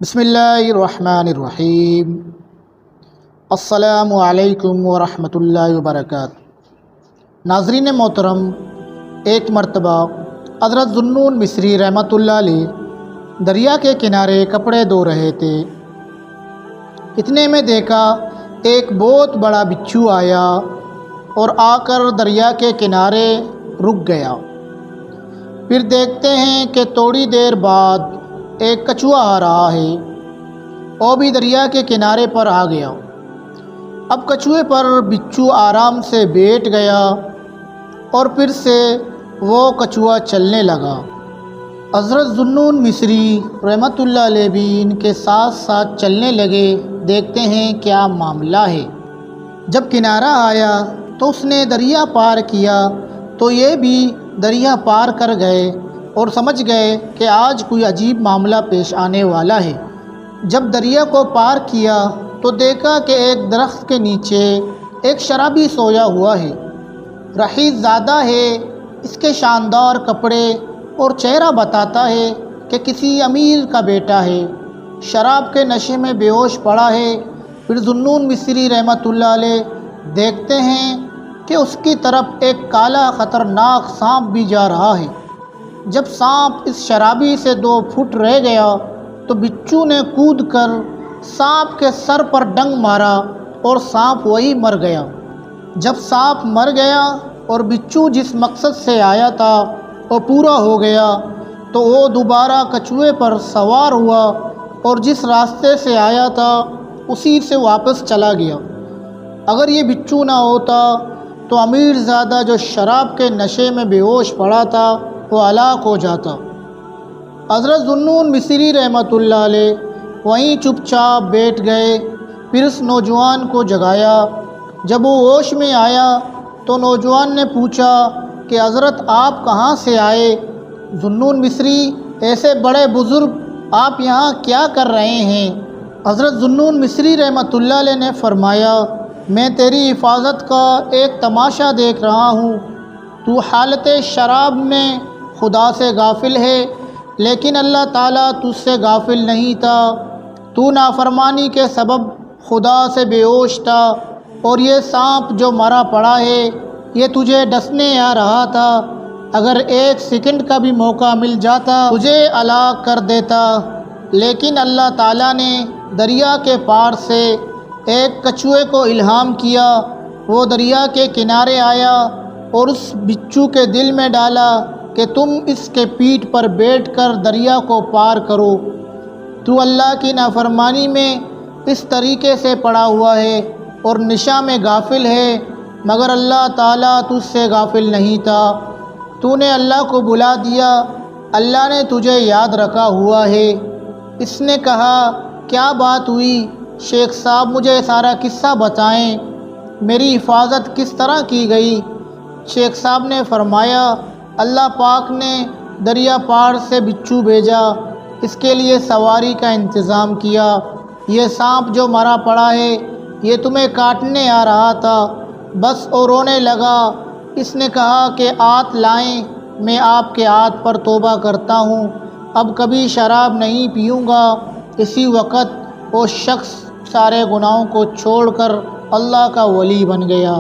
بسم اللہ الرحمن الرحیم۔ السلام علیکم ورحمۃ اللہ وبرکاتہ۔ ناظرین محترم، ایک مرتبہ حضرت ذوالنون مصری رحمۃ اللہ علیہ دریا کے کنارے کپڑے دھو رہے تھے۔ اتنے میں دیکھا ایک بہت بڑا بچھو آیا اور آ کر دریا کے کنارے رک گیا۔ پھر دیکھتے ہیں کہ تھوڑی دیر بعد ایک کچھوا آ رہا ہے، وہ بھی دریا کے کنارے پر آ گیا۔ اب کچھوے پر بچھو آرام سے بیٹھ گیا اور پھر سے وہ کچھوا چلنے لگا۔ حضرت ذوالنون مصری رحمۃ اللہ علیہ بھی ان کے ساتھ ساتھ چلنے لگے، دیکھتے ہیں کیا معاملہ ہے۔ جب کنارہ آیا تو اس نے دریا پار کیا تو یہ بھی دریا پار کر گئے اور سمجھ گئے کہ آج کوئی عجیب معاملہ پیش آنے والا ہے۔ جب دریا کو پار کیا تو دیکھا کہ ایک درخت کے نیچے ایک شرابی سویا ہوا ہے، رحیق زادہ ہے، اس کے شاندار کپڑے اور چہرہ بتاتا ہے کہ کسی امیر کا بیٹا ہے، شراب کے نشے میں بے ہوش پڑا ہے۔ پھر ذوالنون مصری رحمۃ اللہ علیہ دیکھتے ہیں کہ اس کی طرف ایک کالا خطرناک سانپ بھی جا رہا ہے۔ جب سانپ اس شرابی سے 2 فٹ رہ گیا تو بچھو نے کود کر سانپ کے سر پر ڈنگ مارا اور سانپ وہی مر گیا۔ جب سانپ مر گیا اور بچھو جس مقصد سے آیا تھا وہ پورا ہو گیا تو وہ دوبارہ کچھوے پر سوار ہوا اور جس راستے سے آیا تھا اسی سے واپس چلا گیا۔ اگر یہ بچھو نہ ہوتا تو امیر زادہ جو شراب کے نشے میں بے ہوش پڑا تھا وہ ہلاک ہو جاتا۔ حضرت ذوالنون مصری رحمۃ اللہ علیہ وہیں چپ چاپ بیٹھ گئے۔ پھر اس نوجوان کو جگایا۔ جب وہ ہوش میں آیا تو نوجوان نے پوچھا کہ حضرت آپ کہاں سے آئے؟ ذوالنون مصری، ایسے بڑے بزرگ، آپ یہاں کیا کر رہے ہیں؟ حضرت ذوالنون مصری رحمۃ اللہ علیہ نے فرمایا، میں تیری حفاظت کا ایک تماشا دیکھ رہا ہوں۔ تو حالت شراب میں خدا سے غافل ہے، لیکن اللہ تعالیٰ تجھ سے غافل نہیں تھا۔ تو نافرمانی کے سبب خدا سے بے ہوش تھا اور یہ سانپ جو مرا پڑا ہے یہ تجھے ڈسنے آ رہا تھا۔ اگر 1 سیکنڈ کا بھی موقع مل جاتا تجھے ہلاک کر دیتا، لیکن اللہ تعالیٰ نے دریا کے پار سے ایک کچھوے کو الہام کیا۔ وہ دریا کے کنارے آیا اور اس بچھو کے دل میں ڈالا کہ تم اس کے پیٹھ پر بیٹھ کر دریا کو پار کرو۔ تو اللہ کی نافرمانی میں اس طریقے سے پڑا ہوا ہے اور نشہ میں غافل ہے، مگر اللہ تعالیٰ تجھ سے غافل نہیں تھا۔ تو نے اللہ کو بلا دیا، اللہ نے تجھے یاد رکھا ہوا ہے۔ اس نے کہا، کیا بات ہوئی شیخ صاحب، مجھے سارا قصہ بتائیں، میری حفاظت کس طرح کی گئی؟ شیخ صاحب نے فرمایا، اللہ پاک نے دریا پار سے بچھو بھیجا، اس کے لیے سواری کا انتظام کیا۔ یہ سانپ جو مرا پڑا ہے یہ تمہیں کاٹنے آ رہا تھا، بس اور رونے لگا۔ اس نے کہا کہ ہاتھ لائیں، میں آپ کے ہاتھ پر توبہ کرتا ہوں، اب کبھی شراب نہیں پیوں گا۔ اسی وقت وہ شخص سارے گناہوں کو چھوڑ کر اللہ کا ولی بن گیا۔